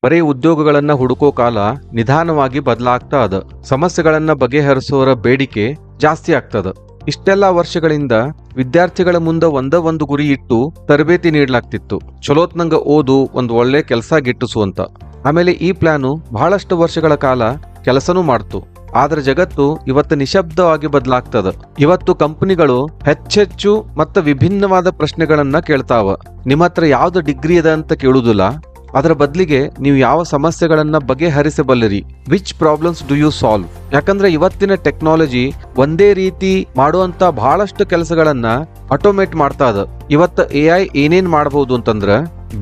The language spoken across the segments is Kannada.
ಬರೀ ಉದ್ಯೋಗಗಳನ್ನ ಹುಡುಕೋ ಕಾಲ ನಿಧಾನವಾಗಿ ಬದಲಾಗ್ತಾ ಅದ. ಸಮಸ್ಯೆಗಳನ್ನ ಬಗೆಹರಿಸೋರ ಬೇಡಿಕೆ ಜಾಸ್ತಿ ಆಗ್ತದ. ಇಷ್ಟೆಲ್ಲಾ ವರ್ಷಗಳಿಂದ ವಿದ್ಯಾರ್ಥಿಗಳ ಮುಂದೆ ಒಂದು ಗುರಿ ಇಟ್ಟು ತರಬೇತಿ ನೀಡಲಾಗ್ತಿತ್ತು. ಚಲೋತ್ನಂಗ ಓದು, ಒಂದು ಒಳ್ಳೆ ಕೆಲಸ ಗಿಟ್ಟಿಸು ಅಂತ. ಆಮೇಲೆ ಈ ಪ್ಲಾನು ಬಹಳಷ್ಟು ವರ್ಷಗಳ ಕಾಲ ಕೆಲಸನೂ ಮಾಡ್ತು. ಆದ್ರೆ ಜಗತ್ತು ಇವತ್ತು ನಿಶಬ್ದವಾಗಿ ಬದಲಾಗ್ತದ. ಇವತ್ತು ಕಂಪನಿಗಳು ಹೆಚ್ಚೆಚ್ಚು ಮತ್ತು ವಿಭಿನ್ನವಾದ ಪ್ರಶ್ನೆಗಳನ್ನ ಕೇಳ್ತಾವ. ನಿಮ್ಮ ಹತ್ರ ಯಾವ್ದು ಡಿಗ್ರಿ ಅದ ಅಂತ ಕೇಳುದಿಲ್ಲ. ಅದರ ಬದಲಿಗೆ ನೀವು ಯಾವ ಸಮಸ್ಯೆಗಳನ್ನ ಬಗೆಹರಿಸಬಲ್ಲಿರಿ, which problems do you solve. ಯಾಕಂದ್ರೆ ಇವತ್ತಿನ ಟೆಕ್ನಾಲಜಿ ಒಂದೇ ರೀತಿ ಮಾಡುವಂತ ಬಹಳಷ್ಟು ಕೆಲಸಗಳನ್ನ ಆಟೋಮೇಟ್ ಮಾಡ್ತಾ ಅದ. ಇವತ್ತು AI ಏನೇನ್ ಮಾಡಬಹುದು ಅಂತಂದ್ರ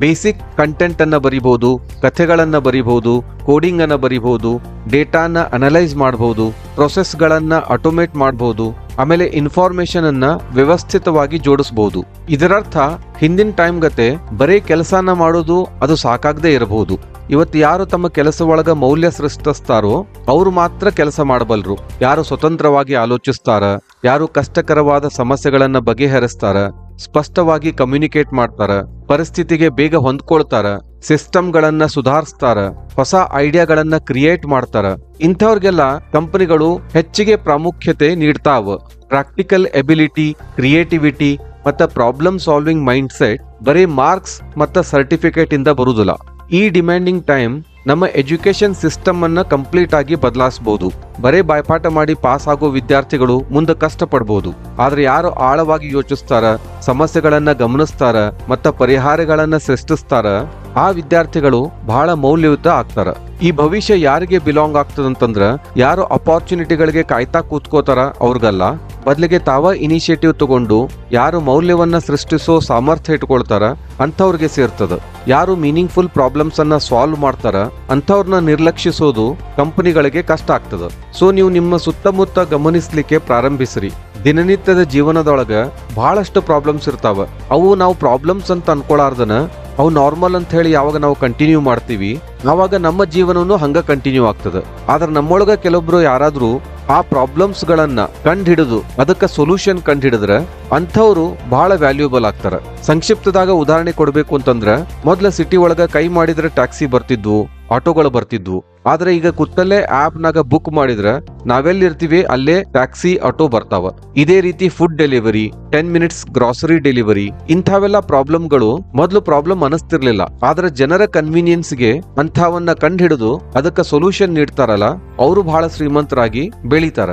ಬೇಸಿಕ್ ಕಂಟೆಂಟ್ ಅನ್ನ ಬರಿಬಹುದು, ಕಥೆಗಳನ್ನ ಬರಿಬಹುದು, ಕೋಡಿಂಗ್ ಅನ್ನ ಬರಿಬಹುದು, ಡೇಟಾನ ಅನಲೈಸ್ ಮಾಡಬಹುದು, ಪ್ರೊಸೆಸ್ ಗಳನ್ನ ಆಟೋಮೇಟ್ ಮಾಡಬಹುದು, ಆಮೇಲೆ ಇನ್ಫಾರ್ಮೇಶನ್ ಅನ್ನ ವ್ಯವಸ್ಥಿತವಾಗಿ ಜೋಡಿಸಬಹುದು. ಇದರರ್ಥ ಹಿಂದಿನ ಟೈಮ್ ಗತೆ ಬರೀ ಕೆಲಸನ ಮಾಡೋದು ಅದು ಸಾಕಾಗದೇ ಇರಬಹುದು. ಇವತ್ತು ಯಾರು ತಮ್ಮ ಕೆಲಸ ಒಳಗ ಮೌಲ್ಯ ಸೃಷ್ಟಿಸ್ತಾರೋ ಅವರು ಮಾತ್ರ ಕೆಲಸ ಮಾಡಬಲ್ರು. ಯಾರು ಸ್ವತಂತ್ರವಾಗಿ ಆಲೋಚಿಸ್ತಾರ, ಯಾರು ಕಷ್ಟಕರವಾದ ಸಮಸ್ಯೆಗಳನ್ನ ಬಗೆಹರಿಸ್ತಾರ, ಸ್ಪಷ್ಟವಾಗಿ ಕಮ್ಯುನಿಕೇಟ್ ಮಾಡ್ತಾರ, ಪರಿಸ್ಥಿತಿಗೆ ಬೇಗ ಹೊಂದ್ಕೊಳ್ತಾರ, ಸಿಸ್ಟಮ್ಗಳನ್ನ ಸುಧಾರಿಸ್ತಾರ, ಹೊಸ ಐಡಿಯಾಗಳನ್ನ ಕ್ರಿಯೇಟ್ ಮಾಡ್ತಾರ, ಇಂಥವ್ರಿಗೆಲ್ಲ ಕಂಪನಿಗಳು ಹೆಚ್ಚಿಗೆ ಪ್ರಾಮುಖ್ಯತೆ ನೀಡ್ತಾವ. ಪ್ರಾಕ್ಟಿಕಲ್ ಎಬಿಲಿಟಿ, ಕ್ರಿಯೇಟಿವಿಟಿ ಮತ್ತು ಪ್ರಾಬ್ಲಮ್ ಸಾಲ್ವಿಂಗ್ ಮೈಂಡ್ ಸೆಟ್ ಬರೀ ಮಾರ್ಕ್ಸ್ ಮತ್ತು ಸರ್ಟಿಫಿಕೇಟ್ ಇಂದ ಬರುವುದಿಲ್ಲ. ಈ ಡಿಮ್ಯಾಂಡಿಂಗ್ ಟೈಮ್ ನಮ್ಮ ಎಜುಕೇಶನ್ ಸಿಸ್ಟಮ್ ಅನ್ನ ಕಂಪ್ಲೀಟ್ ಆಗಿ ಬದಲಾಯಿಸಬಹುದು. ಬರೇ ಬಾಯ್ಪಾಠ ಮಾಡಿ ಪಾಸ್ ಆಗೋ ವಿದ್ಯಾರ್ಥಿಗಳು ಮುಂದೆ ಕಷ್ಟ ಪಡಬಹುದು. ಆದ್ರೆ ಯಾರು ಆಳವಾಗಿ ಯೋಚಿಸ್ತಾರ, ಸಮಸ್ಯೆಗಳನ್ನ ಗಮನಿಸ್ತಾರ ಮತ್ತು ಪರಿಹಾರಗಳನ್ನ ಸೃಷ್ಟಿಸ್ತಾರ, ಆ ವಿದ್ಯಾರ್ಥಿಗಳು ಬಹಳ ಮೌಲ್ಯಯುತ ಆಗ್ತಾರ. ಈ ಭವಿಷ್ಯ ಯಾರಿಗೆ ಬಿಲಾಂಗ್ ಆಗ್ತದಂತಂದ್ರ ಯಾರು ಅಪಾರ್ಚುನಿಟಿಗಳಿಗೆ ಕಾಯ್ತಾ ಕೂತ್ಕೋತಾರ ಅವ್ರಿಗಲ್ಲ, ಬದಲಿಗೆ ತಾವ ಇನಿಷಿಯೇಟಿವ್ ತಗೊಂಡು ಯಾರು ಮೌಲ್ಯವನ್ನ ಸೃಷ್ಟಿಸೋ ಸಾಮರ್ಥ್ಯ ಇಟ್ಕೊಳ್ತಾರ ಅಂಥವ್ರಿಗೆ ಸೇರ್ತದ. ಯಾರು ಮೀನಿಂಗ್ಫುಲ್ ಪ್ರಾಬ್ಲಮ್ಸ್ ಅನ್ನ ಸಾಲ್ವ್ ಮಾಡ್ತಾರ ಅಂಥವ್ರನ್ನ ನಿರ್ಲಕ್ಷಿಸೋದು ಕಂಪನಿಗಳಿಗೆ ಕಷ್ಟ ಆಗ್ತದ. ಸೊ ನೀವು ನಿಮ್ಮ ಸುತ್ತಮುತ್ತ ಗಮನಿಸ್ಲಿಕ್ಕೆ ಪ್ರಾರಂಭಿಸ್ರಿ. ದಿನನಿತ್ಯದ ಜೀವನದೊಳಗ ಬಹಳಷ್ಟು ಪ್ರಾಬ್ಲಮ್ಸ್ ಇರ್ತಾವ. ಅವು ನಾವು ಪ್ರಾಬ್ಲಮ್ಸ್ ಅಂತ ಅನ್ಕೊಳಾರ್ದನ ಅವು ನಾರ್ಮಲ್ ಅಂತ ಹೇಳಿ ಯಾವಾಗ ನಾವು ಕಂಟಿನ್ಯೂ ಮಾಡ್ತೀವಿ ಆವಾಗ ನಮ್ಮ ಜೀವನನು ಹಂಗ ಕಂಟಿನ್ಯೂ ಆಗ್ತದೆ. ಆದ್ರೆ ನಮ್ಮೊಳಗ ಕೆಲವೊಬ್ರು ಯಾರಾದ್ರೂ ಆ ಪ್ರಾಬ್ಲಮ್ಸ್ ಗಳನ್ನ ಕಂಡು ಹಿಡಿದು ಅದಕ್ಕೆ ಸೊಲ್ಯೂಷನ್ ಕಂಡು ಹಿಡಿದ್ರೆ ಅಂಥವ್ರು ಬಹಳ ವ್ಯಾಲ್ಯೂಬಲ್ ಆಗ್ತಾರ. ಸಂಕ್ಷಿಪ್ತದಾಗ ಉದಾಹರಣೆ ಕೊಡ್ಬೇಕು ಅಂತಂದ್ರ, ಮೊದ್ಲ ಸಿಟಿ ಒಳಗ ಕೈ ಮಾಡಿದ್ರೆ ಟ್ಯಾಕ್ಸಿ ಬರ್ತಿದ್ವು, ಆಟೋಗಳು ಬರ್ತಿದ್ವು. ಆದ್ರೆ ಈಗ ಕುತ್ತಲ್ಲೇ ಆಪ್ ನಾಗ ಬುಕ್ ಮಾಡಿದ್ರ ನಾವೆಲ್ಲಿರ್ತೀವಿ ಅಲ್ಲೇ ಟ್ಯಾಕ್ಸಿ, ಆಟೋ ಬರ್ತಾವ. ಇದೇ ರೀತಿ food delivery, 10 minutes grocery delivery, ಇಂಥವೆಲ್ಲ ಪ್ರಾಬ್ಲಮ್ಗಳು ಮೊದ್ಲು ಪ್ರಾಬ್ಲಮ್ ಅನಿಸ್ತಿರ್ಲಿಲ್ಲ. ಆದ್ರೆ ಜನರ ಕನ್ವೀನಿಯನ್ಸ್ಗೆ ಅಂಥವನ್ನ ಕಂಡು ಹಿಡಿದು ಅದಕ್ಕೆ ಸೊಲ್ಯೂಷನ್ ನೀಡ್ತಾರಲ್ಲ ಅವರು ಬಹಳ ಶ್ರೀಮಂತರಾಗಿ ಬೆಳೀತಾರ.